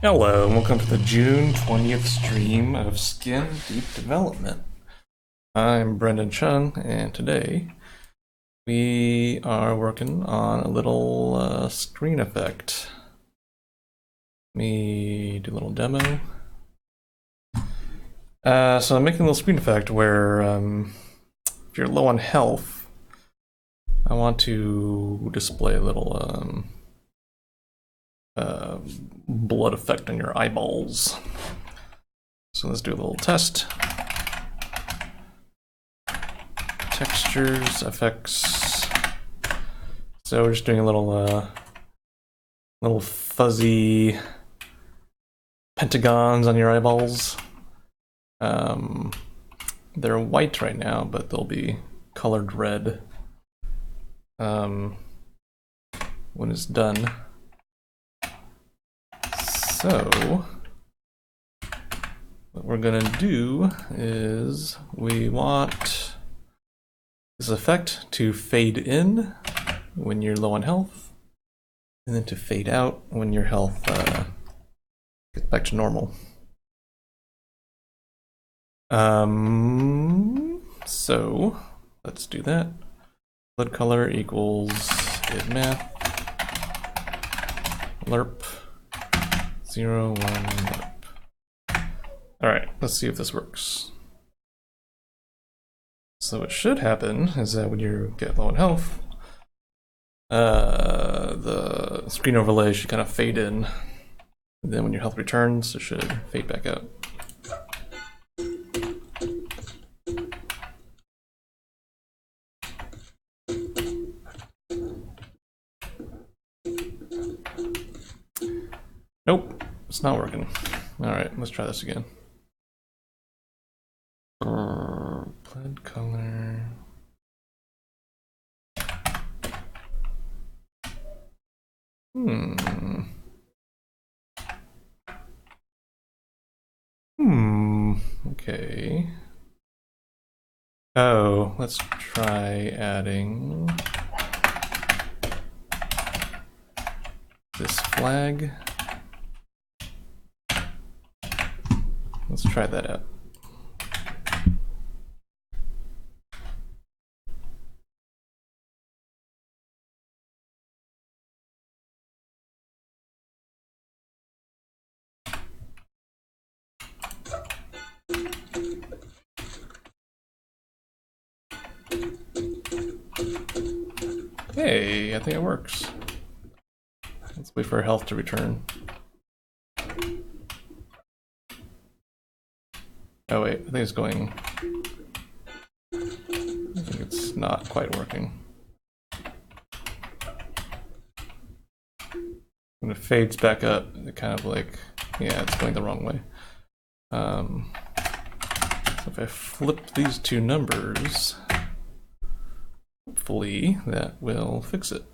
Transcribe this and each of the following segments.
Hello, and welcome to the June 20th stream of Skin Deep Development. I'm Brendan Chung, and today we are working on a little screen effect. Let me do a little demo. So I'm making a little screen effect where if you're low on health, I want to display a little blood effect on your eyeballs. So let's do a little test. Textures, effects. So we're just doing a little fuzzy pentagons on your eyeballs. They're white right now, but they'll be colored red when it's done. So what we're gonna do is we want this effect to fade in when you're low on health, and then to fade out when your health gets back to normal. So let's do that. Blood color equals id math lerp 0 1 lerp. All right, let's see if this works. So what should happen is that when you get low on health, the screen overlay should kind of fade in. And then when your health returns, it should fade back out. Nope, it's not working. All right, let's try this again. Blood color. Okay. Oh, let's try adding this flag. Let's try that out. Hey, I think it works. Let's wait for our health to return. Oh wait, I think it's going... I think it's not quite working. When it fades back up, it kind of like, yeah, it's going the wrong way. So if I flip these two numbers, hopefully that will fix it.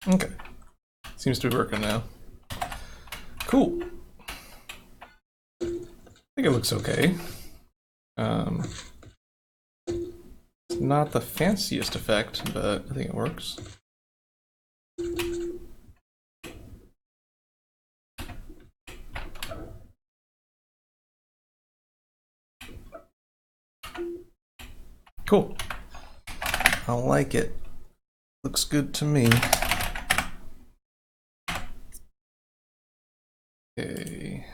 Okay, seems to be working now. Cool. I think it looks okay. It's not the fanciest effect, but I think it works. Cool. I like it. Looks good to me. Okay.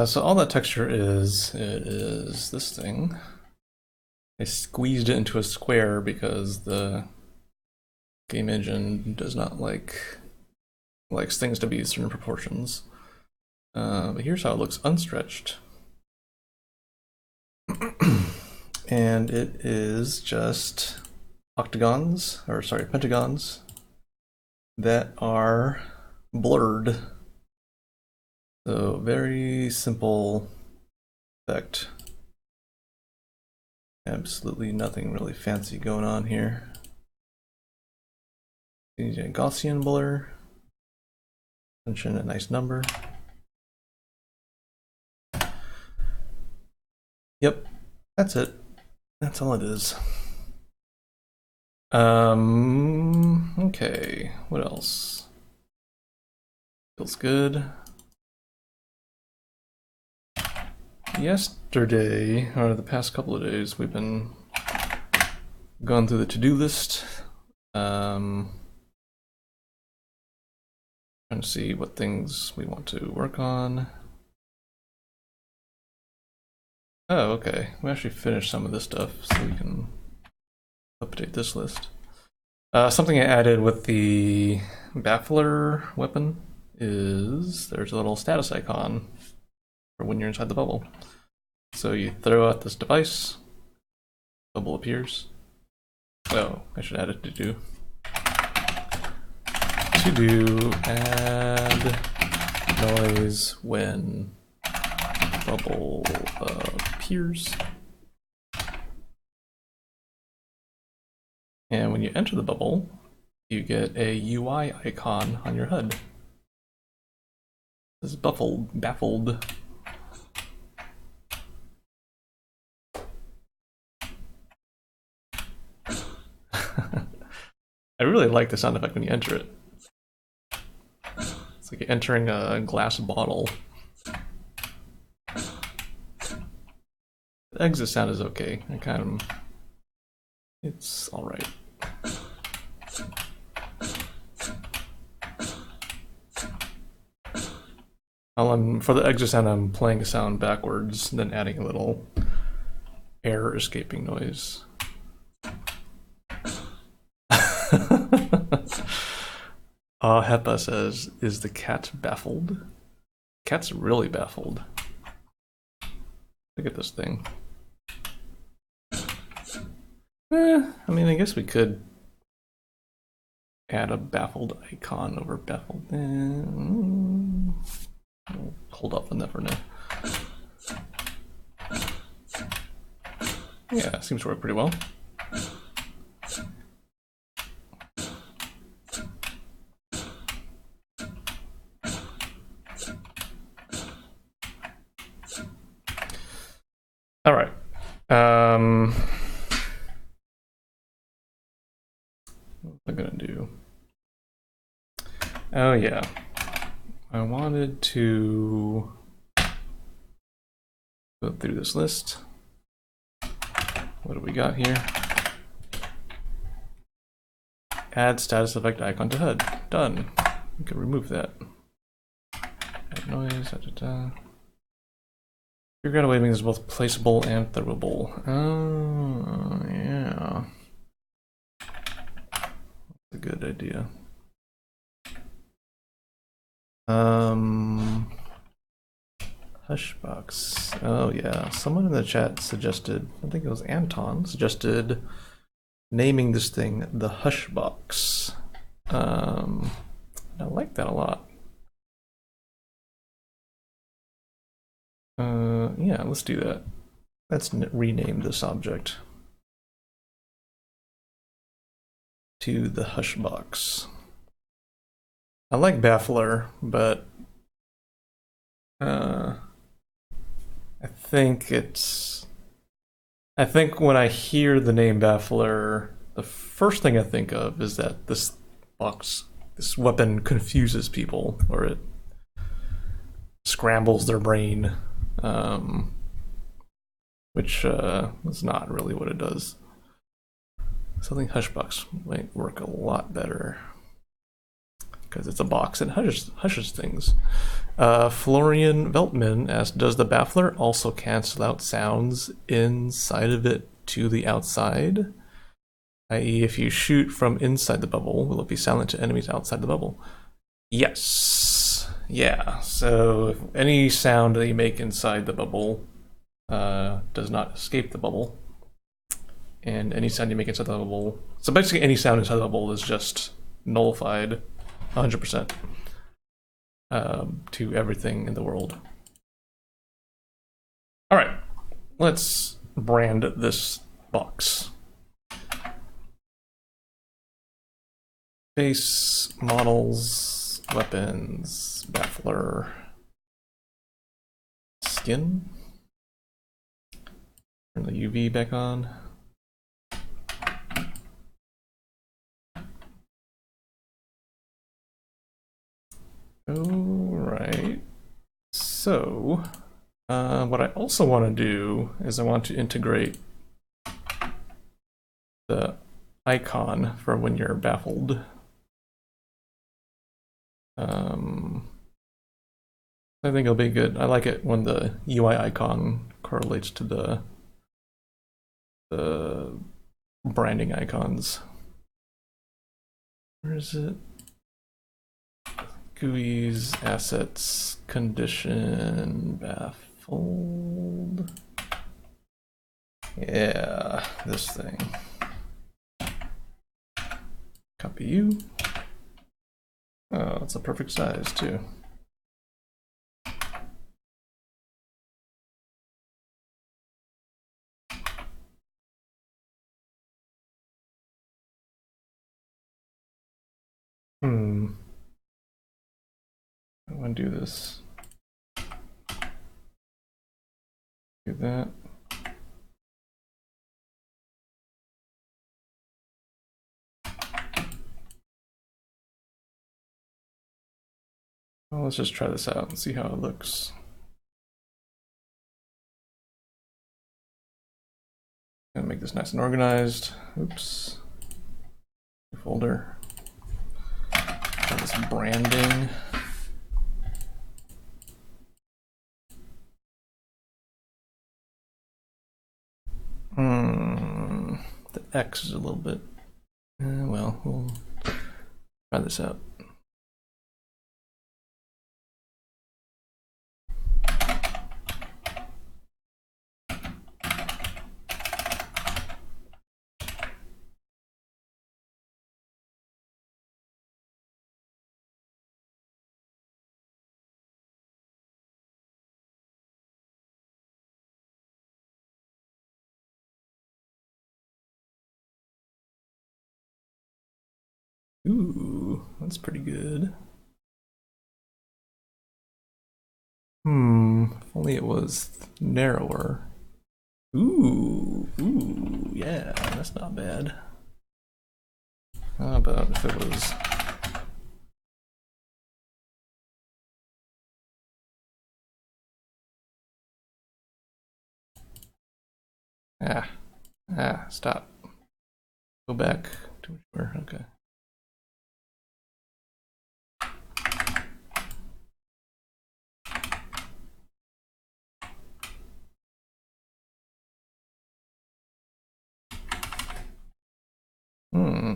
So all that texture is, it is this thing. I squeezed it into a square because the game engine does not likes things to be certain proportions. But here's how it looks unstretched. And it is just pentagons that are blurred. So very simple effect. Absolutely nothing really fancy going on here. You need a Gaussian blur. Mention a nice number. Yep, that's it. That's all it is. Okay, what else? Feels good. Yesterday, or the past couple of days, we've been going through the to-do list. Trying to see what things we want to work on. Oh, okay. We actually finished some of this stuff, so we can update this list. Something I added with the baffler weapon is there's a little status icon for when you're inside the bubble. So you throw out this device, bubble appears. Oh, I should add it to do. To do add noise when bubble appears. And when you enter the bubble, you get a UI icon on your HUD. This is baffled. I really like the sound effect when you enter it. It's like you're entering a glass bottle. The exit sound is okay. It's alright. For the exit sound, I'm playing a sound backwards, then adding a little air escaping noise. Hepa says, is the cat baffled? Cat's really baffled. Look at this thing. I mean, I guess we could add a baffled icon over baffled. We'll hold off on that for now. Yeah, seems to work pretty well. All right. What am I gonna do? Oh yeah, I wanted to go through this list. What do we got here? Add status effect icon to HUD. Done. We can remove that. Add noise. Figure waving is both placeable and throwable. Oh, yeah. That's a good idea. Hushbox. Oh, yeah. Someone in the chat suggested, I think it was Anton, suggested naming this thing the Hushbox. I like that a lot. Yeah, let's do that. Let's rename this object to the Hushbox. I like baffler, but I think when I hear the name baffler, the first thing I think of is that this weapon confuses people, or it scrambles their brain, which is not really what it does. Something Hushbox might work a lot better because it's a box and hushes things. Florian Veltman asks, does the baffler also cancel out sounds inside of it to the outside? I.e., if you shoot from inside the bubble, will it be silent to enemies outside the bubble? Yes. Yeah, so any sound that you make inside the bubble does not escape the bubble. And any sound you make inside the bubble, so basically any sound inside the bubble is just nullified 100% to everything in the world. All right, let's brand this box. Base, models, weapons, baffler, skin. Turn the UV back on. Alright, so what I also want to do is I want to integrate the icon for when you're baffled. I think it'll be good. I like it when the UI icon correlates to the branding icons. Where is it? GUIs, assets, condition, baffled. Yeah, this thing. Copy you. Oh, it's a perfect size too. I want to do this. Do that. Well, let's just try this out and see how it looks. Gonna make this nice and organized. Oops. New folder. Try this branding. The X is a little bit. Well, we'll try this out. Ooh, that's pretty good. If only it was narrower. Ooh, yeah, that's not bad. How about if it was... stop. Go back to where, okay.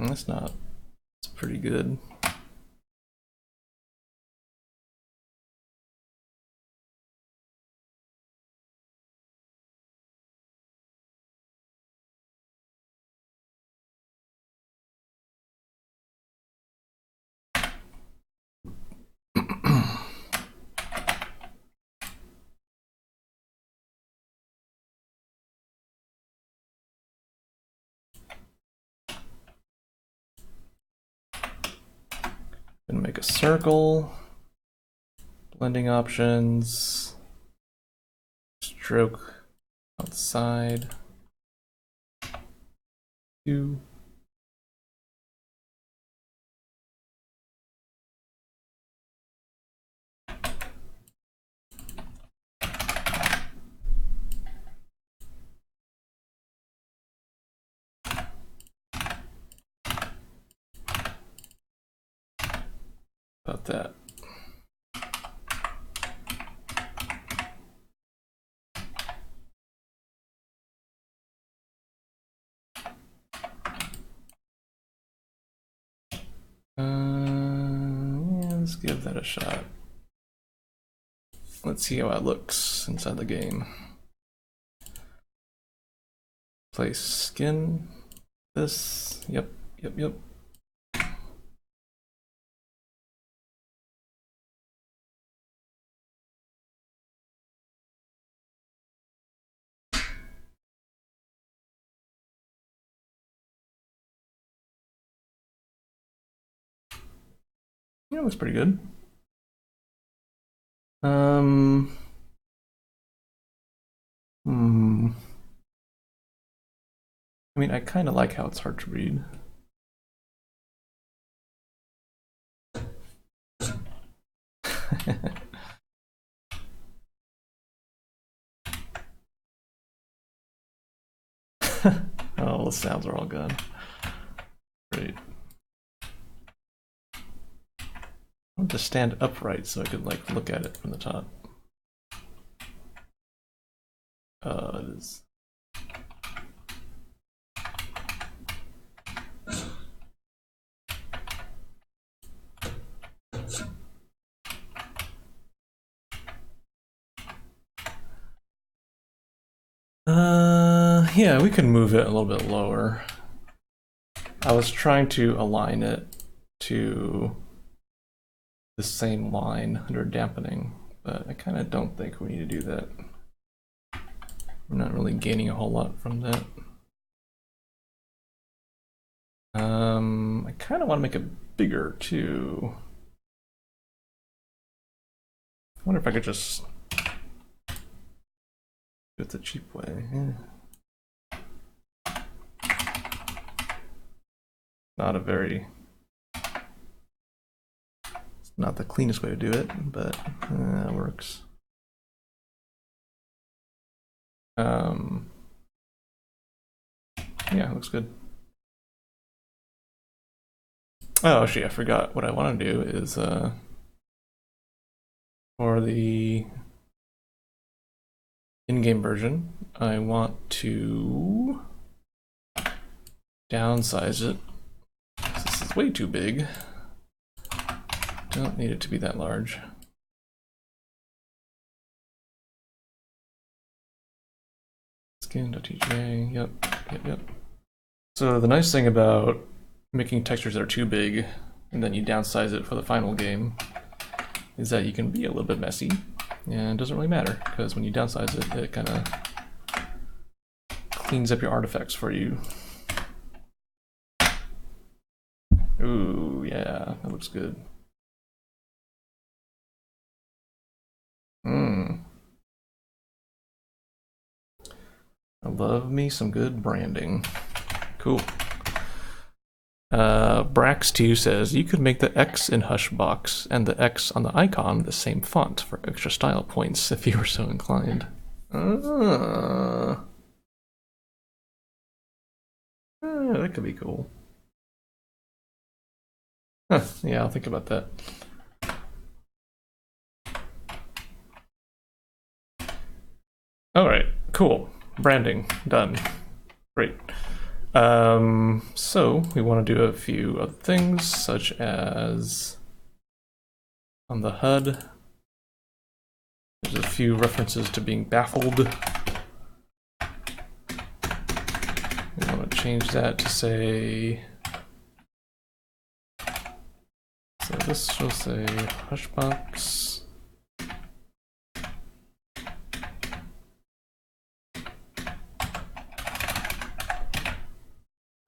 That's not, it's pretty good. Gonna make a circle, blending options, stroke outside, 2. About that. Yeah, let's give that a shot. let's see how it looks inside the game. Place skin. This. Yep. Yep. Yeah, looks pretty good. I mean, I kind of like how it's hard to read. Oh, the sounds are all gone. Great. I want to stand upright so I could like look at it from the top. It is. Yeah, we can move it a little bit lower. I was trying to align it to the same line under dampening, but I kind of don't think we need to do that. We're not really gaining a whole lot from that. I kind of want to make it bigger too. I wonder if I could just do it the cheap way. Yeah. Not a very, it's not the cleanest way to do it, but it works. Yeah, it looks good. Oh, actually, I forgot what I want to do is for the in-game version, I want to downsize it. This is way too big. Don't need it to be that large. Skin.tj, yep. So the nice thing about making textures that are too big and then you downsize it for the final game is that you can be a little bit messy, and it doesn't really matter because when you downsize it, it kind of cleans up your artifacts for you. Ooh, yeah, that looks good. I love me some good branding. Cool. Brax2 says, you could make the X in Hushbox and the X on the icon the same font for extra style points if you were so inclined. That could be cool. Huh, yeah, I'll think about that. All right, cool. Branding, done. Great. So we want to do a few other things, such as on the HUD, there's a few references to being baffled. We want to change that to say, so this will say Hushbox.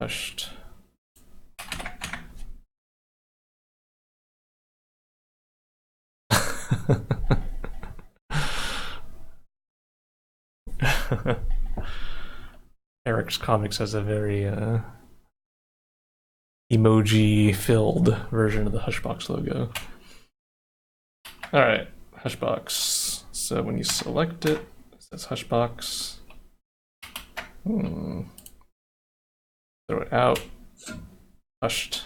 Hushed. Eric's Comics has a very emoji-filled version of the Hushbox logo. All right, Hushbox. So when you select it, it says Hushbox. Throw it out. Hushed.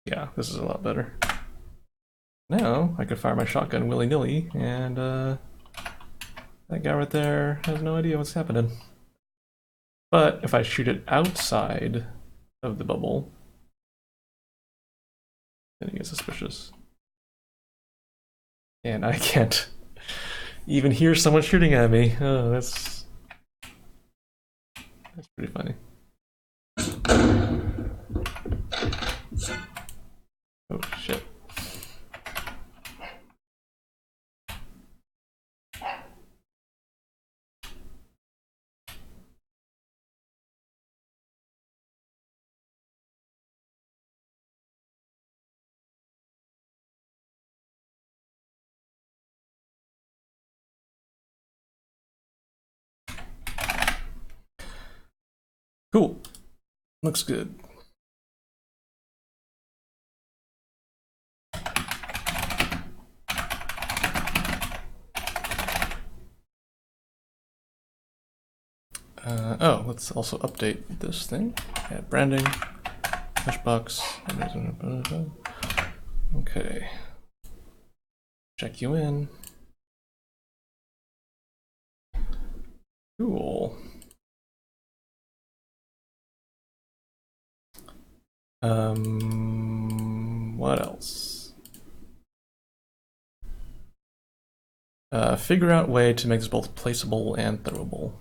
Yeah, this is a lot better. Now I could fire my shotgun willy-nilly, and that guy right there has no idea what's happening. But if I shoot it outside of the bubble, then he gets suspicious. And I can't even hear someone shooting at me. Oh, that's pretty funny. Oh shit. Cool. Looks good. Oh, let's also update this thing. Add branding, flashbox. Okay. Check you in. Cool. What else? Figure out way to make this both placeable and throwable.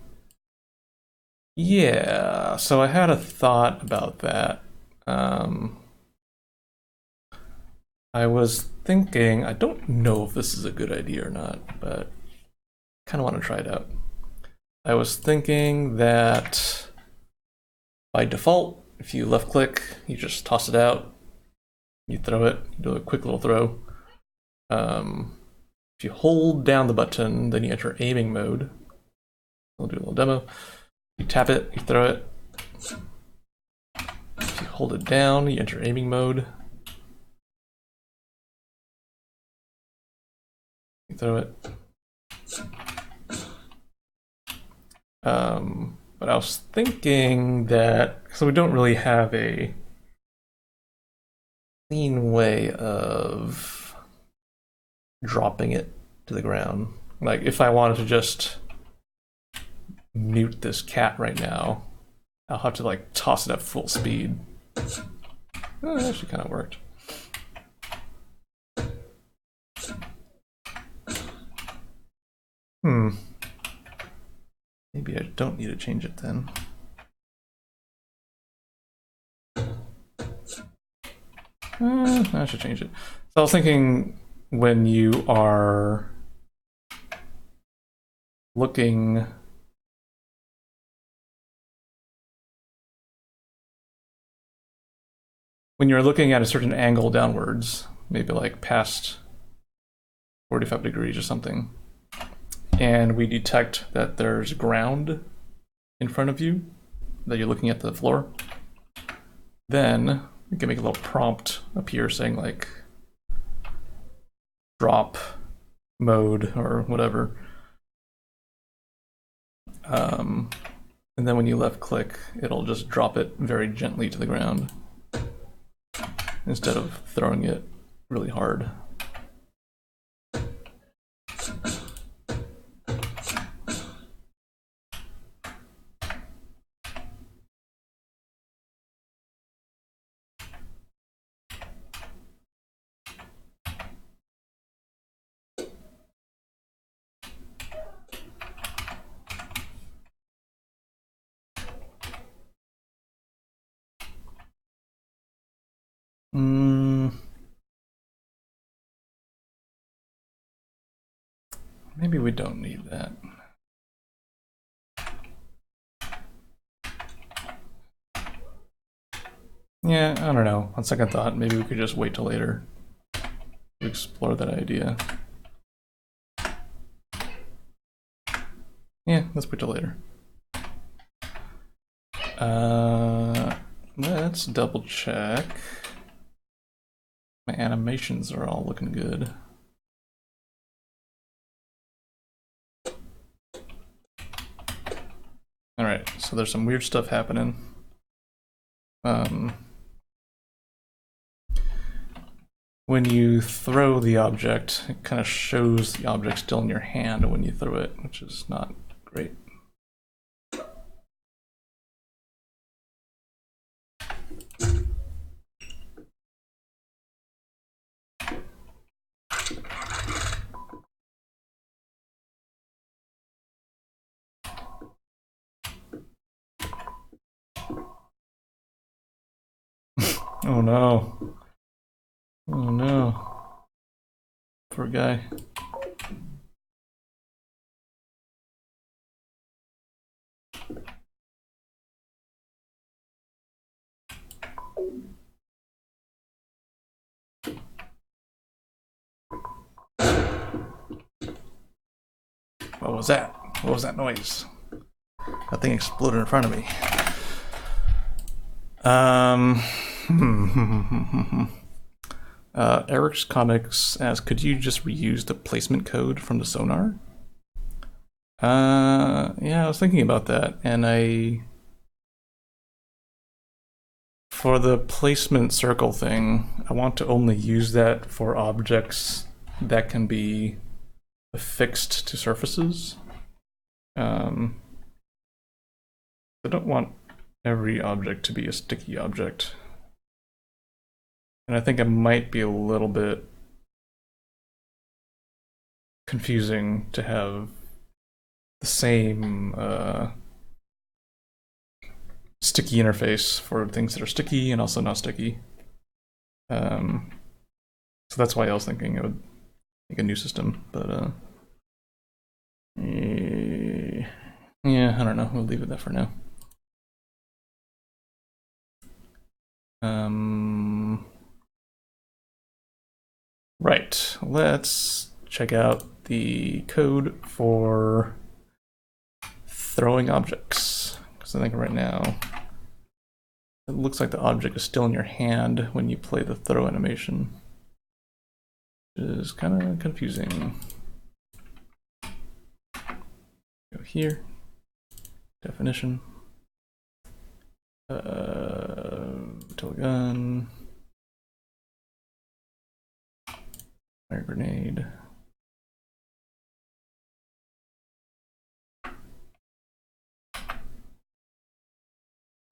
Yeah, so I had a thought about that. I was thinking, I don't know if this is a good idea or not, but kind of want to try it out. I was thinking that by default, if you left click, you just toss it out, you throw it, you do a quick little throw. If you hold down the button, then you enter aiming mode. We'll do a little demo. You tap it, you throw it. If you hold it down, you enter aiming mode. You throw it. But I was thinking that, so we don't really have a clean way of dropping it to the ground. Like if I wanted to just mute this cat right now, I'll have to like toss it at full speed. Oh, that actually kind of worked. Maybe I don't need to change it then. I should change it. So I was thinking when you are looking at a certain angle downwards, maybe like past 45 degrees or something, and we detect that there's ground in front of you, that you're looking at the floor, then we can make a little prompt appear saying like drop mode or whatever. And then when you left click, it'll just drop it very gently to the ground instead of throwing it really hard. Maybe we don't need that. Yeah, I don't know. On second thought, maybe we could just wait till later to explore that idea. Yeah, let's wait till later. Let's double check. My animations are all looking good. All right, so there's some weird stuff happening. When you throw the object, it kind of shows the object still in your hand when you throw it, which is not great. Oh no. Oh no. Poor guy. What was that? What was that noise? That thing exploded in front of me. Eric's Comics asks, could you just reuse the placement code from the sonar? Yeah, I was thinking about that, and for the placement circle thing, I want to only use that for objects that can be affixed to surfaces. I don't want every object to be a sticky object. And I think it might be a little bit confusing to have the same sticky interface for things that are sticky and also not sticky. So that's why I was thinking it would make a new system, but yeah, I don't know. We'll leave it there for now. Right, let's check out the code for throwing objects. Because I think right now it looks like the object is still in your hand when you play the throw animation, which is kind of confusing. Go here, definition, gun, fire grenade.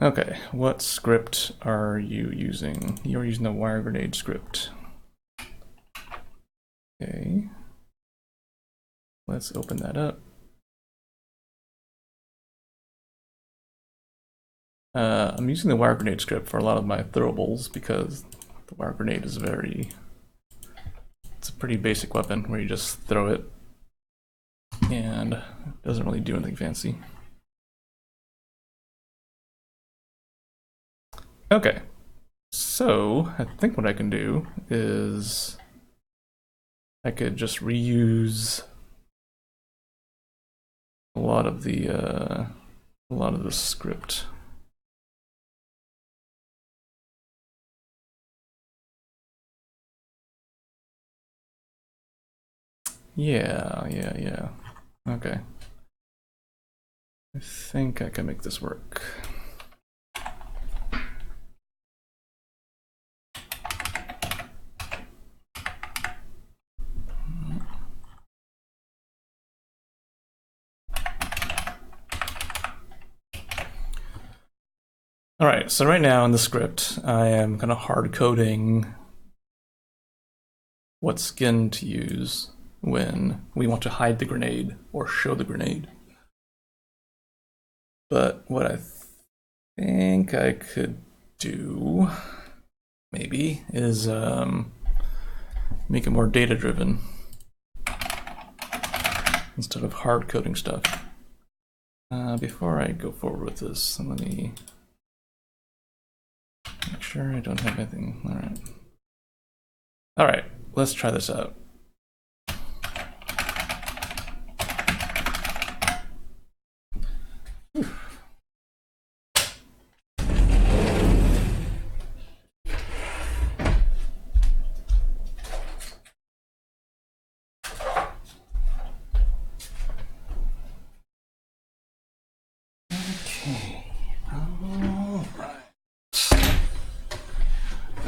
Okay, what script are you using? You're using the wire grenade script. Okay, let's open that up. I'm using the wire grenade script for a lot of my throwables because the wire grenade is it's a pretty basic weapon where you just throw it and it doesn't really do anything fancy. Okay, so I think what I can do is I could just reuse a lot of the script. Yeah. Okay. I think I can make this work. All right, so right now in the script, I am kind of hard coding what skin to use when we want to hide the grenade or show the grenade. But what I think I could do, maybe, is make it more data-driven instead of hard coding stuff. Before I go forward with this, let me make sure I don't have anything. All right, let's try this out.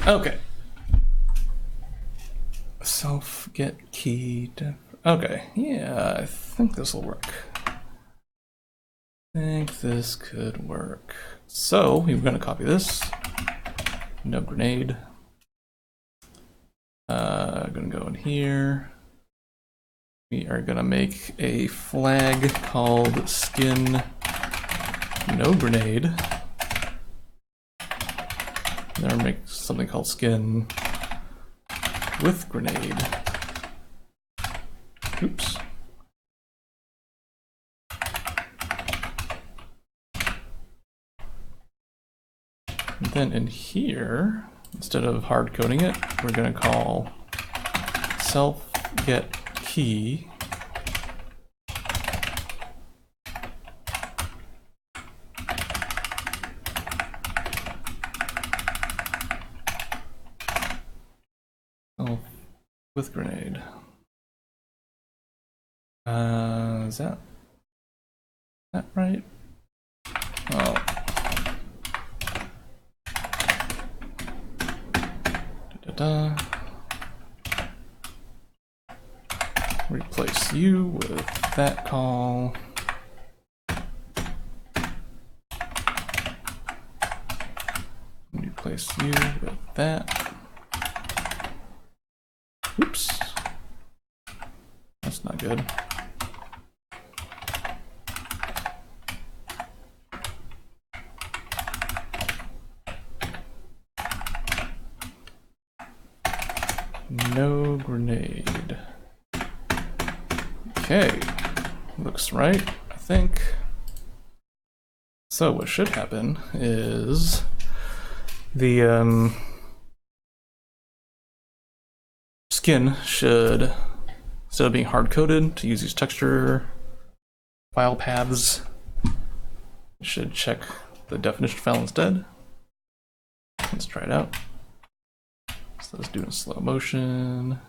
Okay. Self get key. Okay, yeah, I think this will work. I think this could work. So we're going to copy this. No grenade. Going to go in here. We are going to make a flag called skin no grenade. Then make something called skin with grenade. Oops. And then in here, instead of hard coding it, we're going to call self get key with grenade. Is that right? Oh. Da-da-da. Replace you with that call. Replace you with that. Oops. That's not good. No grenade. Okay. Looks right, I think. So what should happen is the skin should, instead of being hard-coded to use these texture file paths, it should check the definition file instead. Let's try it out. So let's do it in slow motion.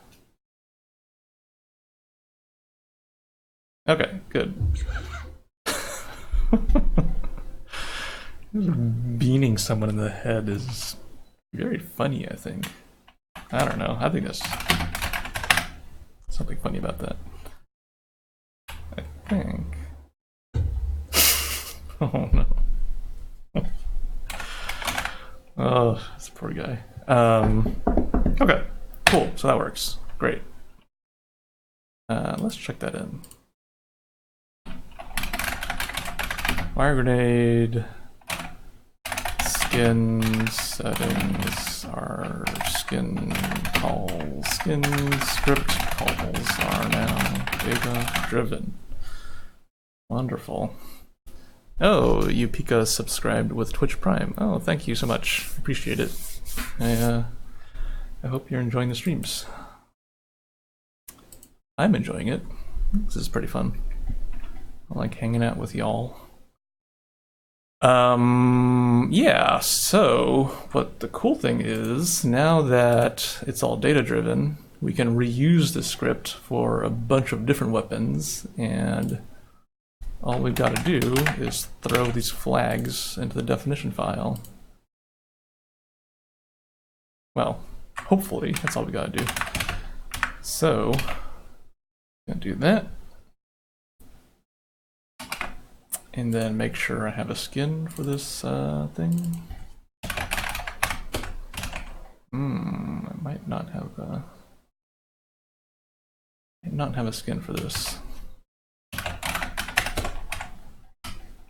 Okay, good. Beaning someone in the head is very funny, I think. I don't know. I think there's something funny about that. I think. Oh no. Oh, that's a poor guy. Okay, cool. So that works. Great. Let's check that in. Fire grenade. Skin settings are skin calls. Skin script calls are now data driven. Wonderful. Oh, you Pika subscribed with Twitch Prime. Oh, thank you so much. Appreciate it. I hope you're enjoying the streams. I'm enjoying it. This is pretty fun. I like hanging out with y'all. Yeah, so what the cool thing is, now that it's all data driven, we can reuse the script for a bunch of different weapons, and all we've got to do is throw these flags into the definition file. Well, hopefully, that's all we got to do. So, I'm gonna do that. And then make sure I have a skin for this thing. I might not have a skin for this.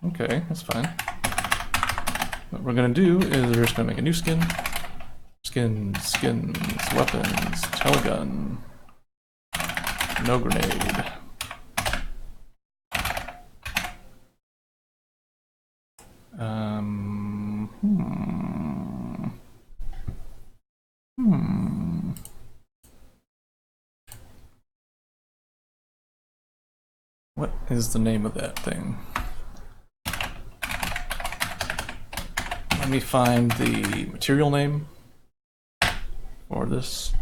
Okay, that's fine. What we're gonna do is we're just gonna make a new skin. Skins, weapons, telegun, no grenade. What is the name of that thing? Let me find the material name for this.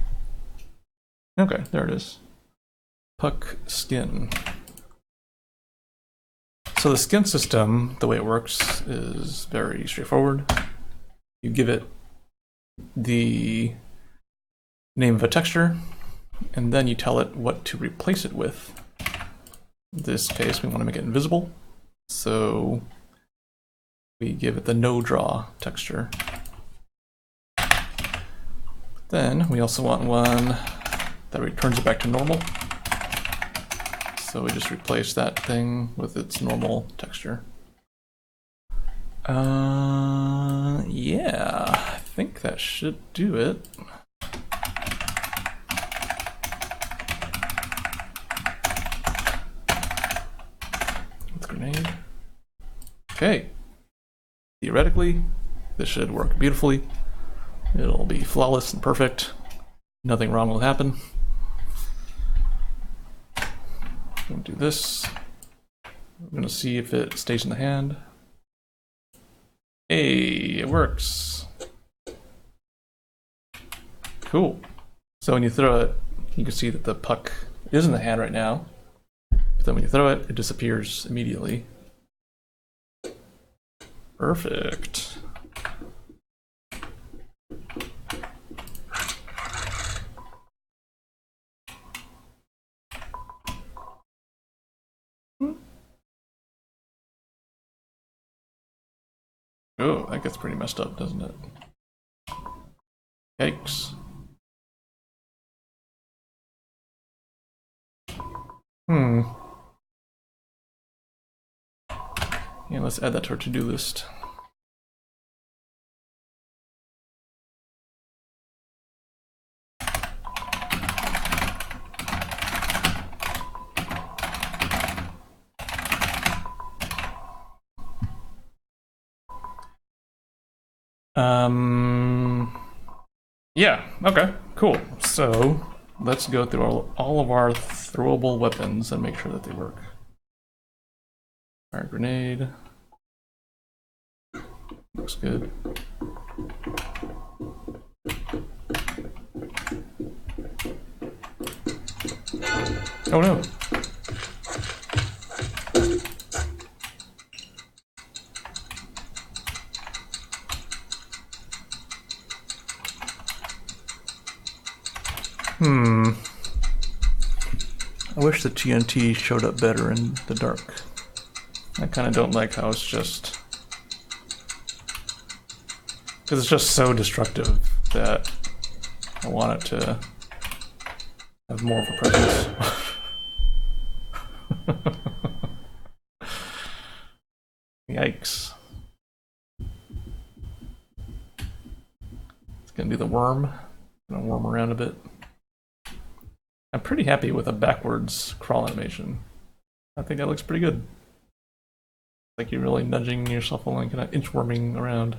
Okay, there it is. Puck skin. So the skin system, the way it works is very straightforward. You give it the name of a texture, and then you tell it what to replace it with. In this case, we want to make it invisible, so we give it the no draw texture. Then we also want one that returns it back to normal. So we just replace that thing with its normal texture. Yeah, I think that should do it. With grenade. Okay. Theoretically, this should work beautifully. It'll be flawless and perfect. Nothing wrong will happen. I'm gonna do this. I'm gonna see if it stays in the hand. Hey, it works. Cool. So when you throw it, you can see that the puck is in the hand right now. But then when you throw it, it disappears immediately. Perfect. Oh, that gets pretty messed up, doesn't it? Yikes. Yeah, let's add that to our to-do list. Yeah, okay, cool. So let's go through all of our throwable weapons and make sure that they work. Fire grenade. Looks good. Oh no. I wish the TNT showed up better in the dark. I kind of don't like how it's just... because it's just so destructive that I want it to have more of a presence. Yikes. It's gonna do the worm. Gonna worm around a bit. I'm pretty happy with a backwards crawl animation. I think that looks pretty good. Like you're really nudging yourself along, kind of inchworming around.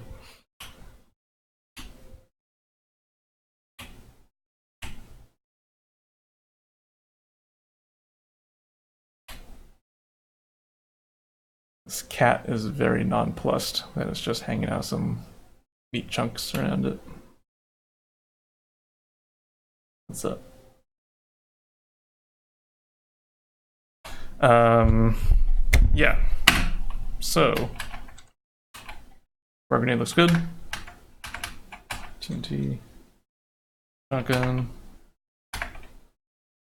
This cat is very nonplussed that it's just hanging out some meat chunks around it. What's up? Yeah. So, fire grenade looks good. TNT. Shotgun.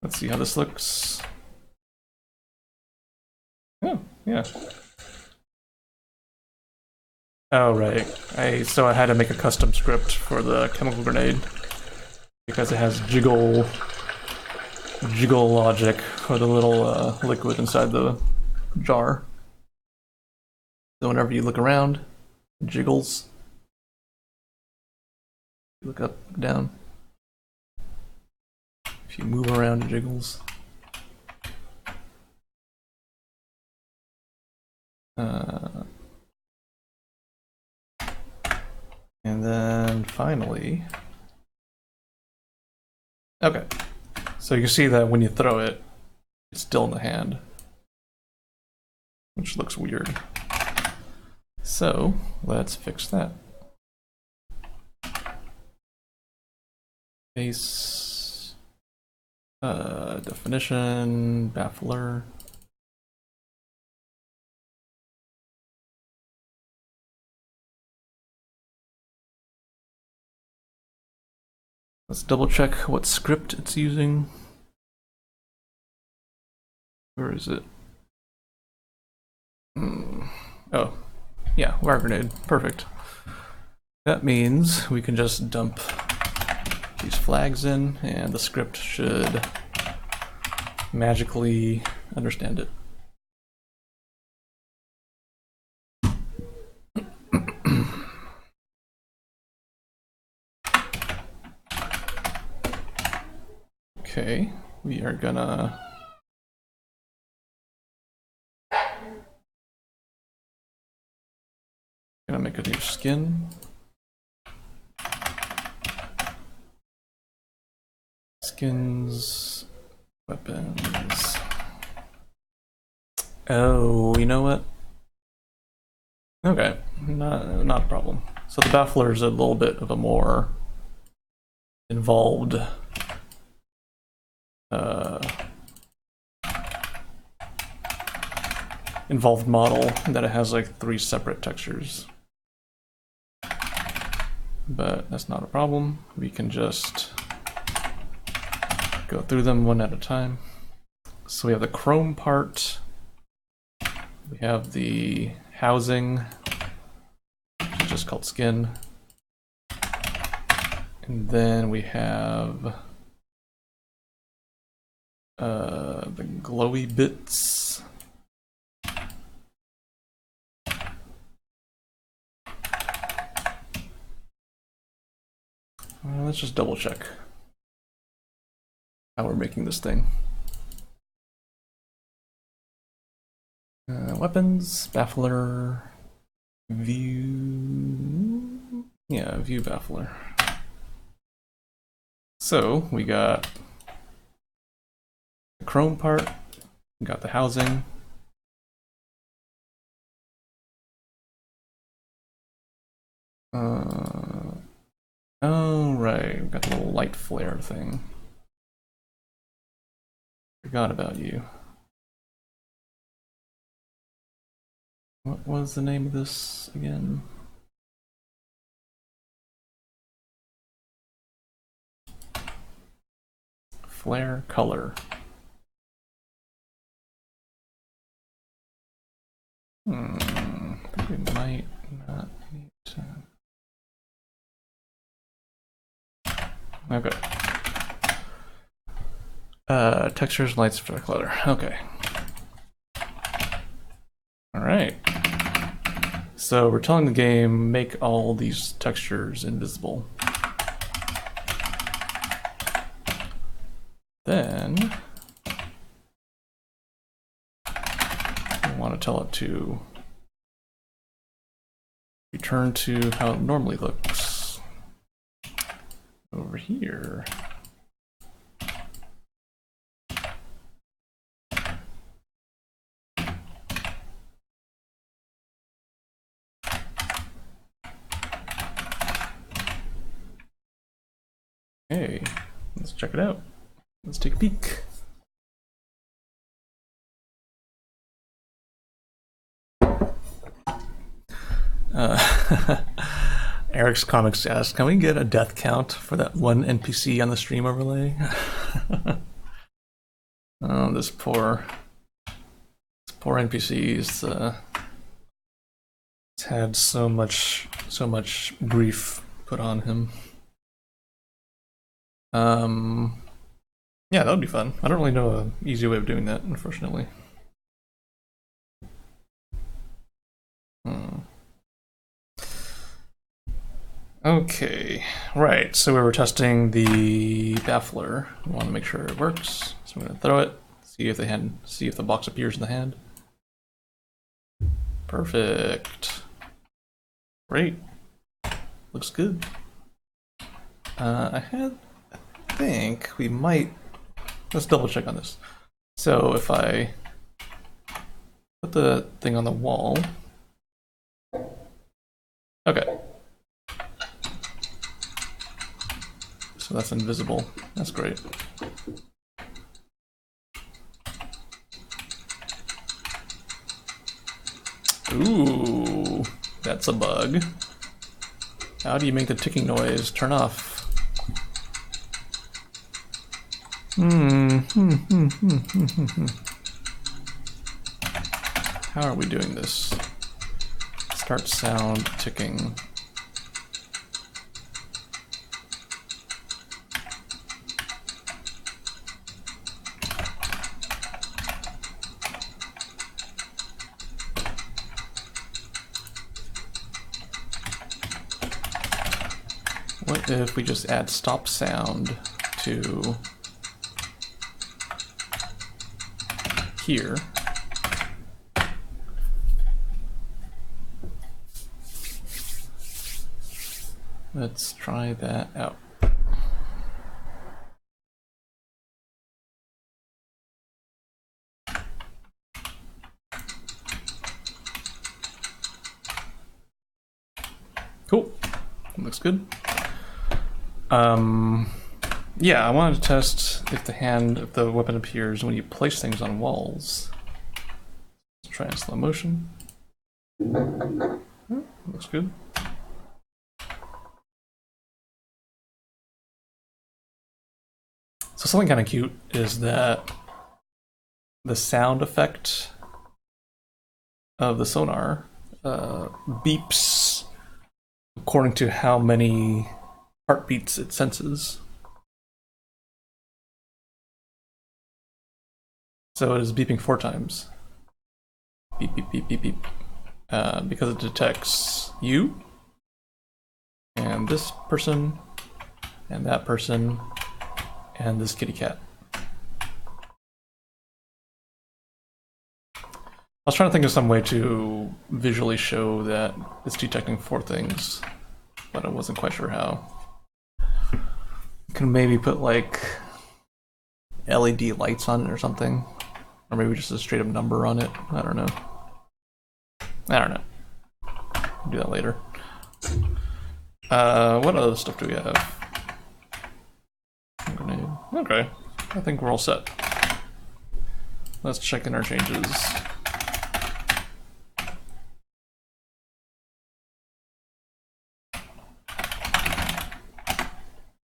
Let's see how this looks. Oh, yeah. Oh, right. So I had to make a custom script for the chemical grenade because it has jiggle logic for the little liquid inside the jar. So whenever you look around, it jiggles. You look up, down. If you move around, it jiggles. And then finally, okay. So you can see that when you throw it, it's still in the hand, which looks weird. So let's fix that. Base, definition, baffler. Let's double check what script it's using. Where is it? Oh, yeah, wire grenade. Perfect. That means we can just dump these flags in, and the script should magically understand it. Okay, we are gonna make a new skin. Skins, weapons. Oh, you know what? Okay, not a problem. So the baffler is a little bit of a more involved involved model that it has like 3 separate textures. But that's not a problem. We can just go through them one at a time. So we have the chrome part. We have the housing, which is just called skin. And then we have the glowy bits. Let's just double check how we're making this thing. Weapons, baffler, view. Yeah, view baffler. So we got the chrome part, we got the housing. Oh, right, we got the little light flare thing. Forgot about you. What was the name of this again? Flare color. I think we might not need to. Okay. Textures, lights, for clutter. Okay. All right. So we're telling the game, make all these textures invisible. Then we want to tell it to return to how it normally looks. Over here. Hey, let's check it out. Let's take a peek. Eric's Comics asks, can we get a death count for that one NPC on the stream overlay? Oh, this poor NPC's he's had so much grief put on him. Yeah, that would be fun. I don't really know an easy way of doing that, unfortunately. Okay, right, so we were testing the baffler. We want to make sure it works. So we're gonna throw it, see if the box appears in the hand. Perfect. Great. Looks good. I think we might, let's double check on this. So if I put the thing on the wall, okay. So that's invisible. That's great. Ooh, that's a bug. How do you make the ticking noise turn off? How are we doing this? Start sound ticking. What if we just add stop sound to here. Let's try that out. Cool. Looks good. Yeah, I wanted to test if the weapon appears when you place things on walls. Let's try in slow motion. Looks good. So something kind of cute is that the sound effect of the sonar beeps according to how many heartbeats it senses. So it is beeping 4 times. Beep, beep, beep, beep, beep. Because it detects you, and this person, and that person, and this kitty cat. I was trying to think of some way to visually show that it's detecting 4 things, but I wasn't quite sure how. Can maybe put like LED lights on it or something. Or maybe just a straight up number on it. I don't know. I'll do that later. What other stuff do we have? Grenade. Okay. I think we're all set. Let's check in our changes.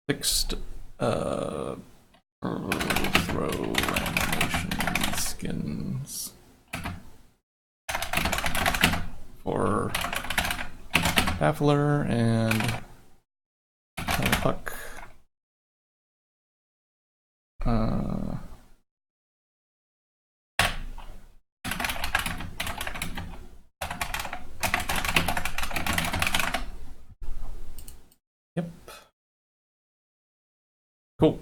Fixed throw animation skins for Baffler and Puck. Yep. Cool.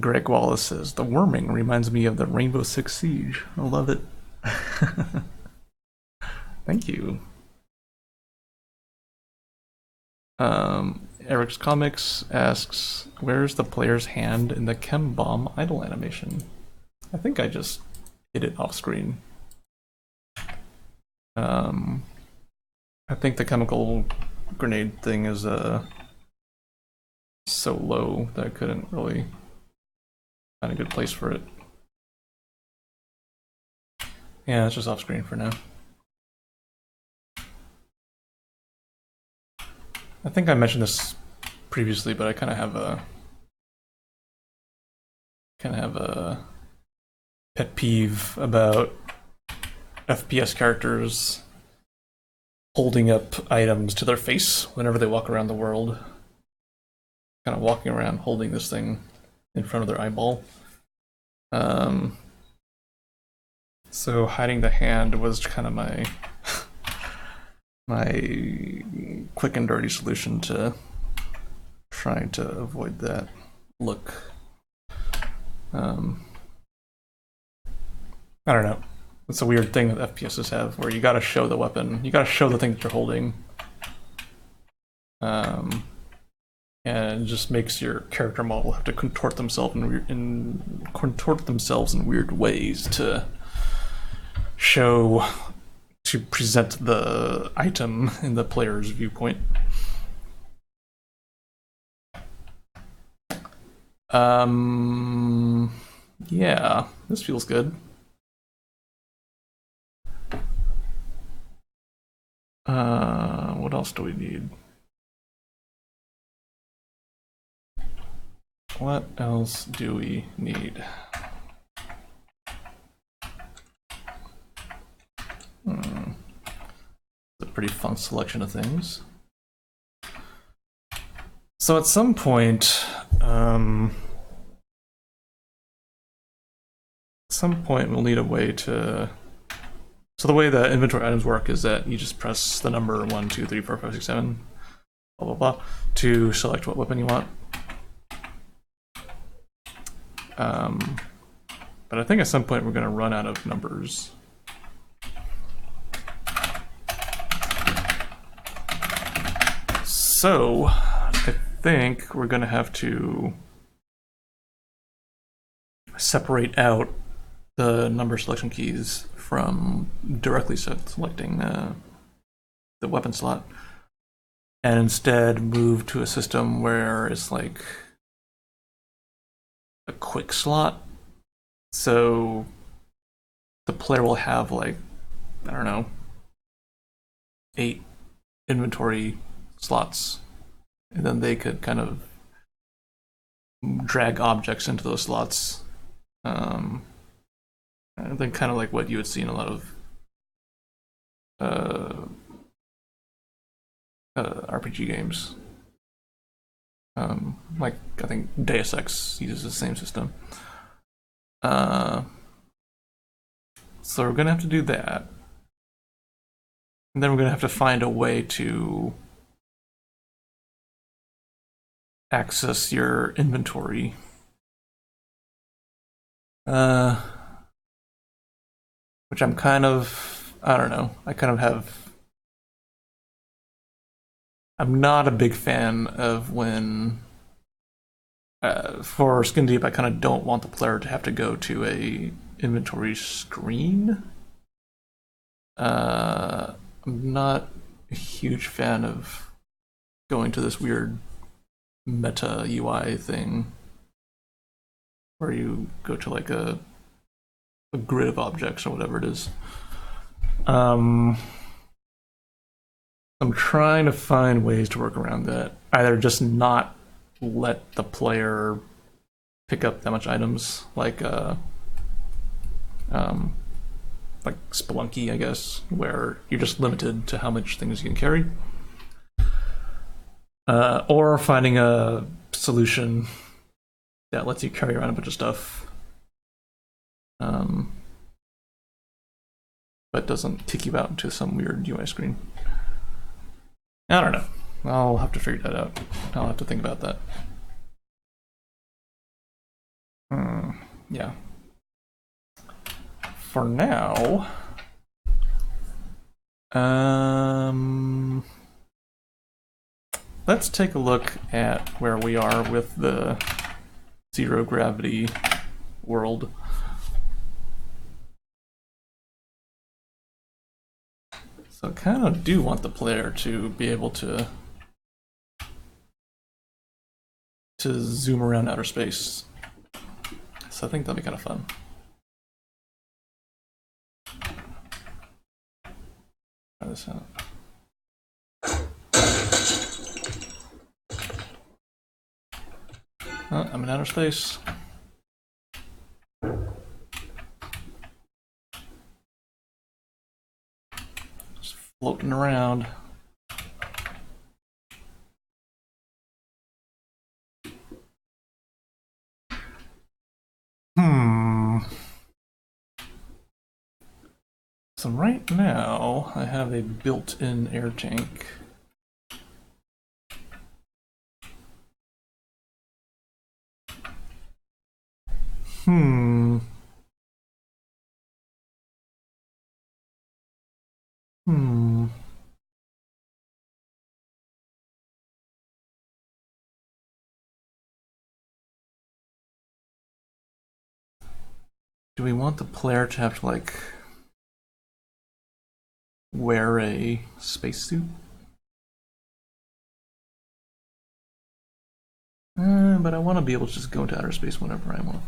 Greg Wallace says, the worming reminds me of the Rainbow Six Siege. I love it. Thank you. Eric's Comics asks, where's the player's hand in the chem bomb idle animation? I think I just hit it off screen. I think the chemical grenade thing is so low that I couldn't really find a good place for it. Yeah, it's just off screen for now. I think I mentioned this previously, but I kind of have a pet peeve about FPS characters holding up items to their face whenever they walk around the world. Kind of walking around holding this thing in front of their eyeball. So hiding the hand was kind of my quick and dirty solution to trying to avoid that look. I don't know. It's a weird thing that FPSs have, where you gotta show the weapon, you gotta show the thing that you're holding, and it just makes your character model have to contort themselves in weird ways to present the item in the player's viewpoint. Yeah, this feels good. What else do we need? What else do we need? It's a pretty fun selection of things. So at some point, we'll need a way to. So the way that inventory items work is that you just press the number 1, 2, 3, 4, 5, 6, 7 blah blah blah, to select what weapon you want. But I think at some point we're going to run out of numbers. So I think we're going to have to separate out the number selection keys from directly selecting the weapon slot, and instead move to a system where it's like a quick slot. So the player will have like, I don't know, 8 inventory slots, and then they could kind of drag objects into those slots. I think kind of like what you would see in a lot of RPG games. Like I think Deus Ex uses the same system. So we're gonna have to do that, and then we're gonna have to find a way to access your inventory. Which I'm kind of, I don't know, I'm not a big fan of when, for Skin Deep, I kind of don't want the player to have to go to a inventory screen. I'm not a huge fan of going to this weird meta UI thing where you go to like a grid of objects or whatever it is. I'm trying to find ways to work around that. Either just not let the player pick up that much items, like Spelunky, I guess, where you're just limited to how much things you can carry. Or finding a solution that lets you carry around a bunch of stuff, but doesn't kick you out into some weird UI screen. I don't know. I'll have to figure that out. I'll have to think about that. Yeah. For now, let's take a look at where we are with the zero gravity world. So I kind of do want the player to be able to zoom around outer space. So I think that'll be kind of fun. Try this out. Oh, I'm in outer space. Just floating around. So right now, I have a built-in air tank. Do we want the player to have to, like, wear a spacesuit? But I want to be able to just go into outer space whenever I want.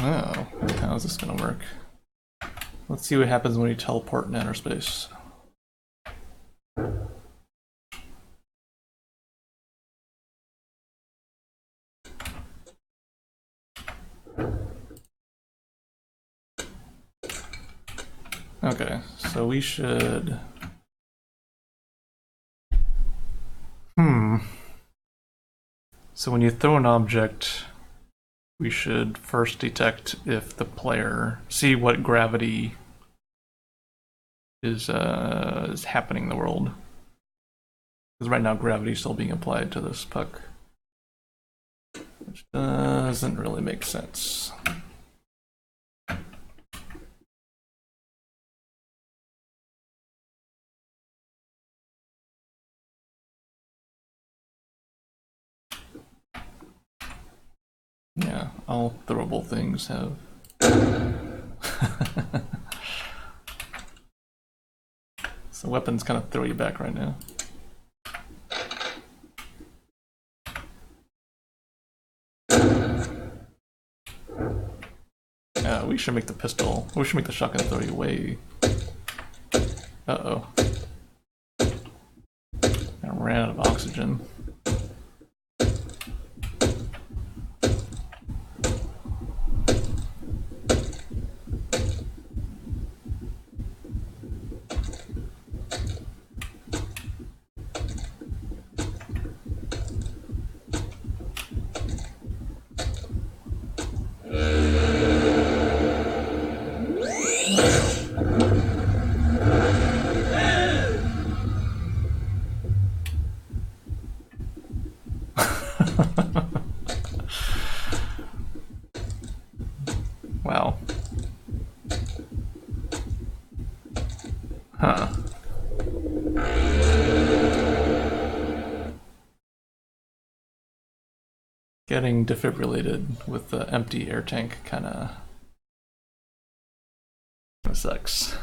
Oh, how is this gonna work? Let's see what happens when you teleport in outer space. Okay, so we should So when you throw an object, we should first detect if the player see what gravity is happening in the world. Because right now gravity is still being applied to this puck, which doesn't really make sense. Yeah, all throwable things have. So weapons kind of throw you back right now. We should make the pistol. We should make the shotgun throw you away. Uh-oh. I ran out of oxygen. Wow. Huh. Getting defibrillated with the empty air tank kind of sucks.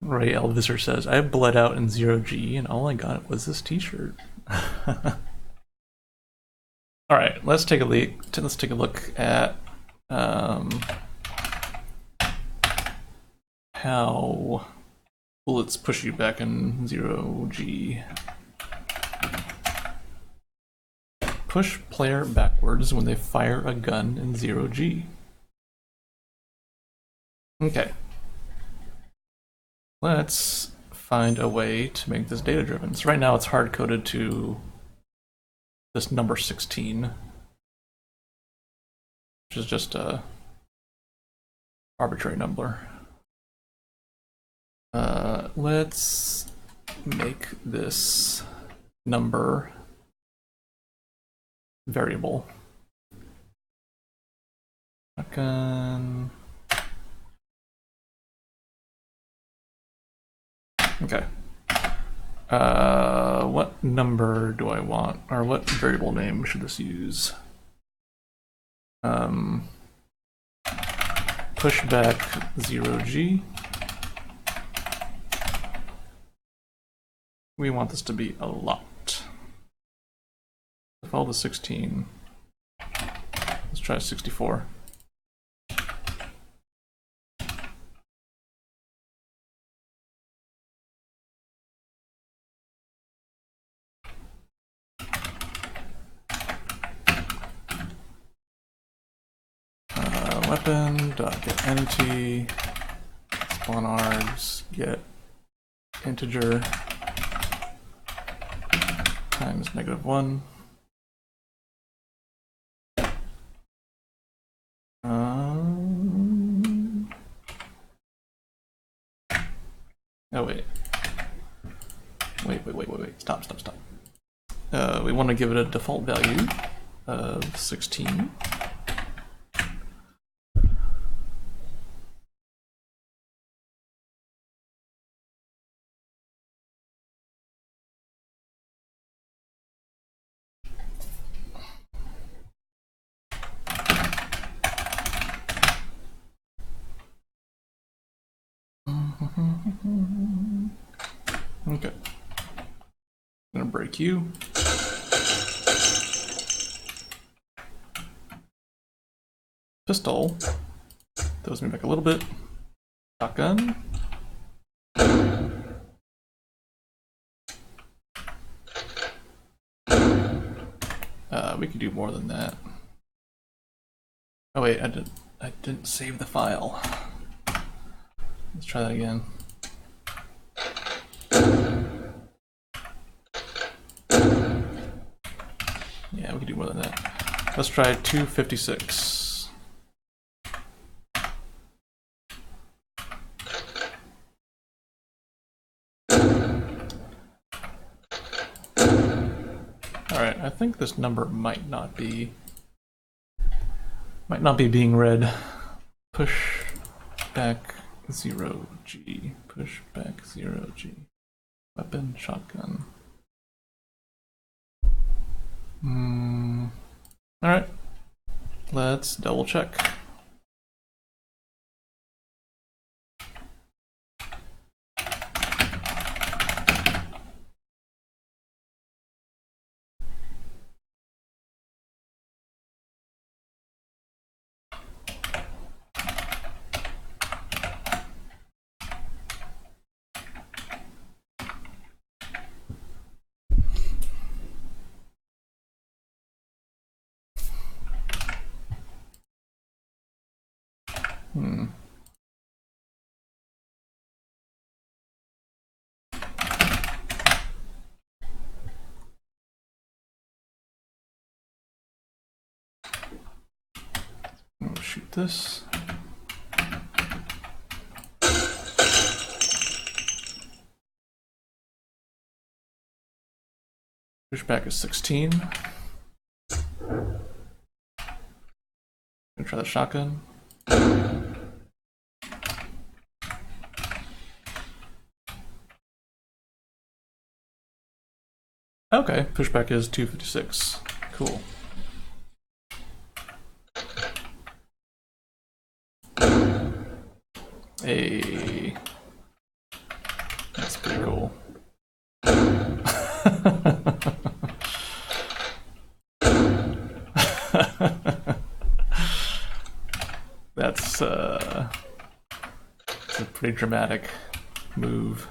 Ray Elviser says, I bled out in 0G and all I got was this t-shirt. Alright, let's take a look at how bullets push you back in 0G. Push player backwards when they fire a gun in 0G. Okay. Let's find a way to make this data driven. So right now it's hard coded to this number 16, which is just a arbitrary number. Let's make this number variable. Okay. What number do I want, or what variable name should this use? Pushback 0G. We want this to be a lot. Default is 16. Let's try 64. Weapon.get entity, spawn args, get integer times -1. Oh wait. Wait. Stop. We want to give it a default value of 16. Okay. I'm gonna break you. Pistol throws me back a little bit. Shotgun. We could do more than that. Oh wait, I didn't save the file. Let's try that again. Yeah, we could do more than that. Let's try 256. Alright, I think this number might not be being read. Push back 0G. Push back 0G. Weapon, shotgun. Alright. Let's double check. I'll shoot this. Pushback is 16. Gonna try the shotgun. Okay, pushback is 256. Cool. Hey, that's pretty cool. That's a pretty dramatic move.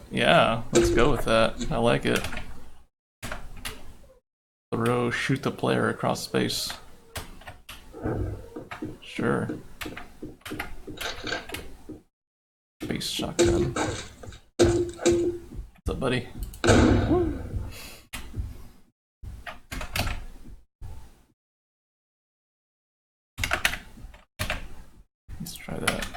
Yeah, let's go with that. I like it. Shoot the player across space. Sure. Space shotgun. What's up, buddy? Woo. Let's try that.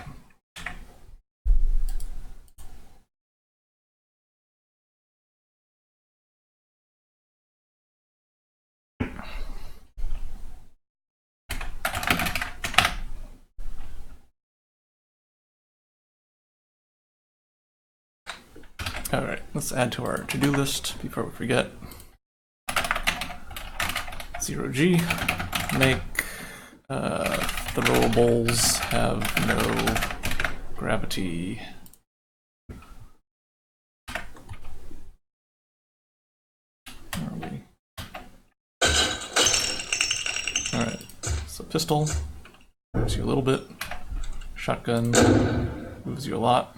Alright, let's add to our to-do list before we forget. 0G. Make throwables have no gravity. Where are we? Alright, so pistol moves you a little bit. Shotgun moves you a lot.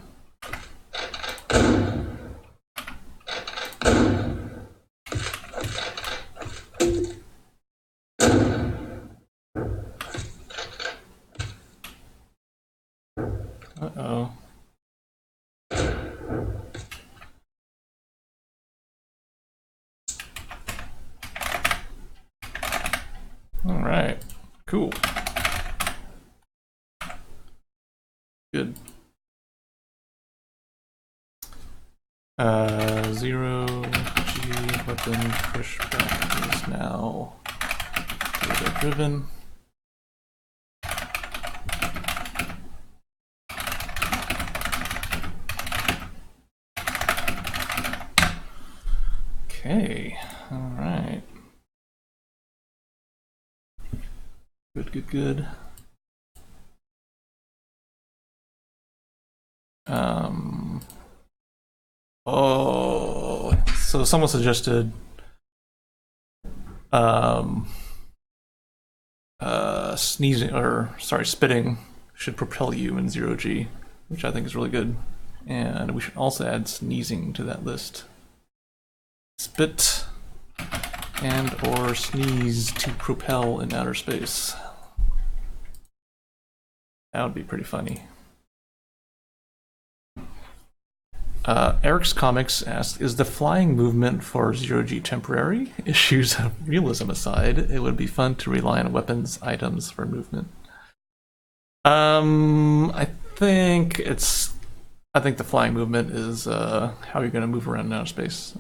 Uh-oh. All right, cool. Good. 0G weapon pushback is now data driven. Okay, all right. Good, good, good. Oh, so someone suggested sneezing, or sorry, spitting should propel you in 0G, which I think is really good. And we should also add sneezing to that list. Spit and or sneeze to propel in outer space. That would be pretty funny. Eric's Comics asks, is the flying movement for 0G temporary? Issues of realism aside, it would be fun to rely on weapons items for movement. I think the flying movement is how you're going to move around in outer space.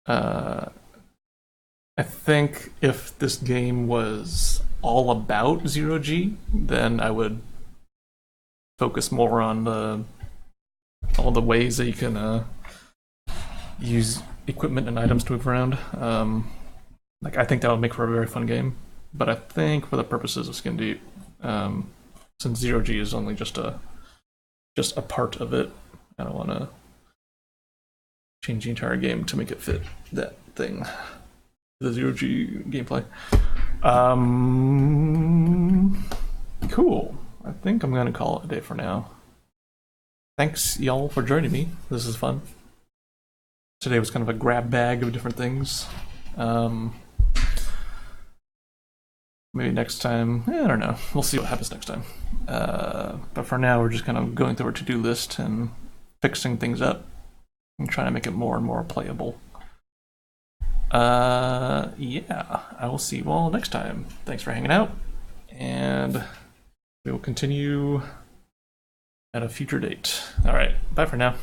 I think if this game was all about 0G, then I would focus more on all the ways that you can use equipment and items to move around. Like, I think that would make for a very fun game. But I think for the purposes of Skin Deep, since 0G is only just a part of it, I don't want to change the entire game to make it fit that thing, the 0G gameplay. Cool. I think I'm gonna call it a day for now. Thanks y'all for joining me. This is fun. Today was kind of a grab bag of different things. Maybe next time, I don't know. We'll see what happens next time. But for now, we're just kind of going through our to-do list and fixing things up and trying to make it more and more playable. Yeah, I will see you all next time. Thanks for hanging out, and we will continue at a future date. All right, bye for now.